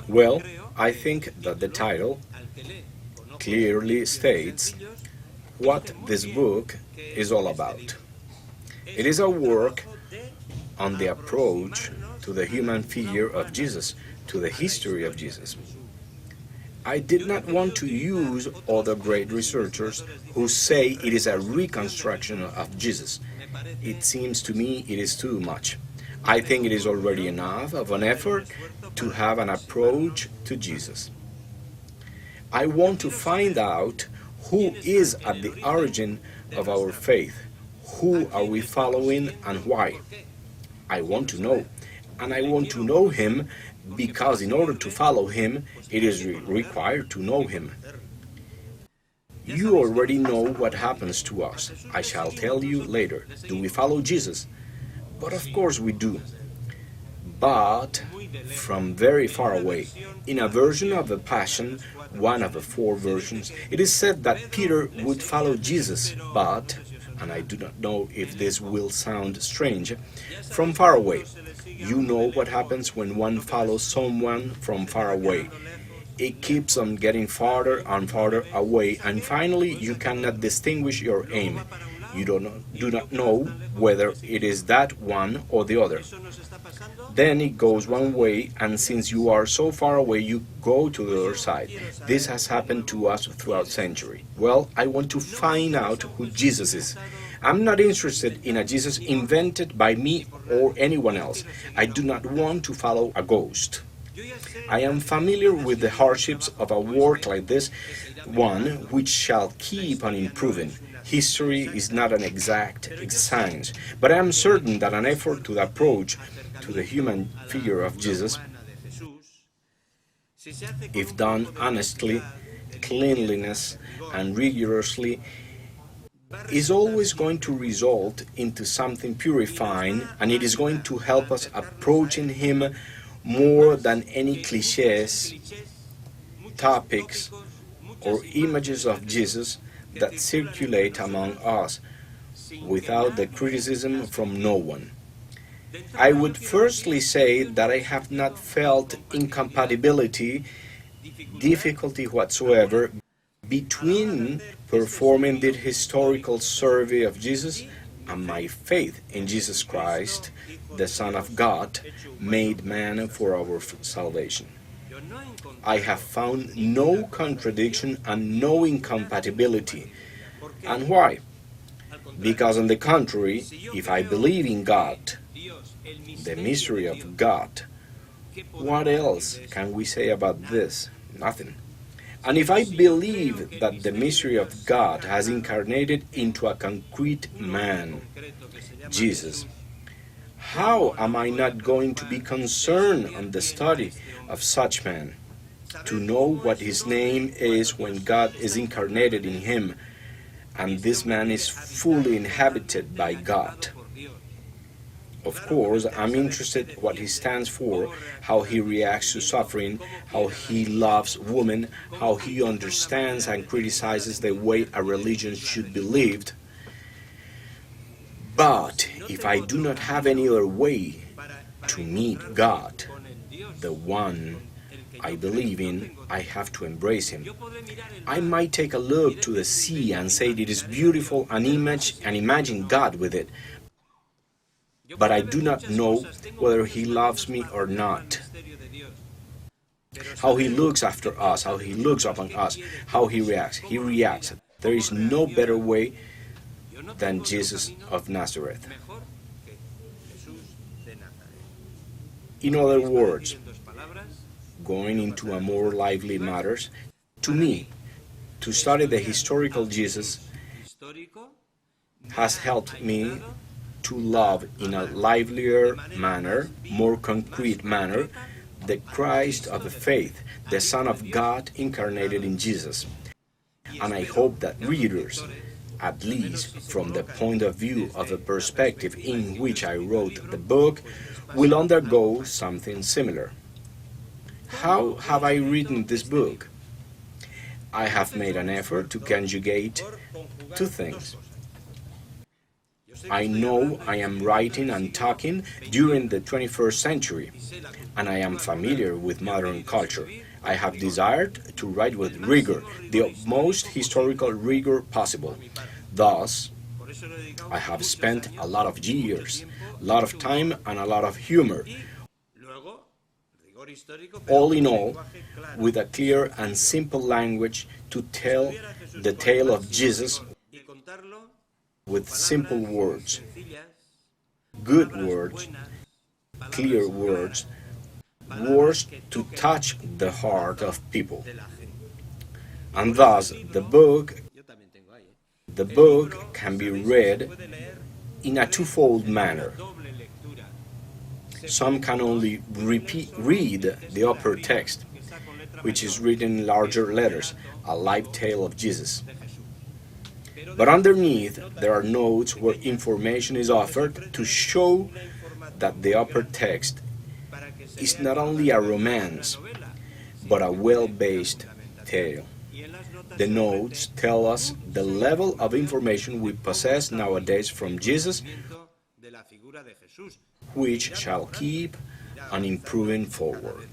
Well, I think that the title clearly states what this book is all about. It is a work on the approach to the human figure of Jesus, to the history of Jesus. I did not want to use other great researchers who say it is a reconstruction of Jesus. It seems to me it is too much. I think it is already enough of an effort to have an approach to Jesus. I want to find out who is at the origin of our faith. Who are we following and why? I want to know. And I want to know him because in order to follow him, it is required to know him. You already know what happens to us. I shall tell you later. Do we follow Jesus? But of course we do. But from very far away. In a version of the Passion, one of the four versions, it is said that Peter would follow Jesus, but, and I do not know if this will sound strange, from far away. You know what happens when one follows someone from far away. It keeps on getting farther and farther away, and finally you cannot distinguish your aim. You do not know whether it is that one or the other. Then it goes one way, and since you are so far away, you go to the other side. This has happened to us throughout centuries. Well, I want to find out who Jesus is. I'm not interested in a Jesus invented by me or anyone else. I do not want to follow a ghost. I am familiar with the hardships of a work like this, one which shall keep on improving. History is not an exact science, but I am certain that an effort to approach to the human figure of Jesus, if done honestly, cleanliness, and rigorously, is always going to result into something purifying, and it is going to help us approaching him more than any cliches, topics, or images of Jesus that circulate among us without the criticism from no one. I would firstly say that I have not felt incompatibility, difficulty whatsoever between performing the historical survey of Jesus and my faith in Jesus Christ, the Son of God, made man for our salvation. I have found no contradiction and no incompatibility. And why? Because on the contrary, if I believe in God, the mystery of God, what else can we say about this? Nothing. And if I believe that the mystery of God has incarnated into a concrete man, Jesus, how am I not going to be concerned on the study of such man, to know what his name is when God is incarnated in him, and this man is fully inhabited by God? Of course, I'm interested what he stands for, how he reacts to suffering, how he loves women, how he understands and criticizes the way a religion should be lived. But if I do not have any other way to meet God, the one I believe in, I have to embrace him. I might take a look to the sea and say it is beautiful and imagine God with it. But I do not know whether he loves me or not. How he looks after us, how he looks upon us, how he reacts. He reacts. There is no better way than Jesus of Nazareth. In other words, going into a more lively matters, to me, to study the historical Jesus has helped me to love in a livelier manner, more concrete manner, the Christ of the faith, the Son of God incarnated in Jesus. And I hope that readers, at least from the point of view of the perspective in which I wrote the book, will undergo something similar. How have I written this book? I have made an effort to conjugate two things. I know I am writing and talking during the 21st century, and I am familiar with modern culture. I have desired to write with rigor, the utmost historical rigor possible. Thus, I have spent a lot of years, a lot of time, and a lot of humor, all in all, with a clear and simple language to tell the tale of Jesus with simple words, good words, clear words, words to touch the heart of people. And thus, the book can be read in a twofold manner. Some can only read the upper text, which is written in larger letters, a life tale of Jesus. But underneath, there are notes where information is offered to show that the upper text is not only a romance, but a well-based tale. The notes tell us the level of information we possess nowadays from Jesus, which shall keep on improving forward.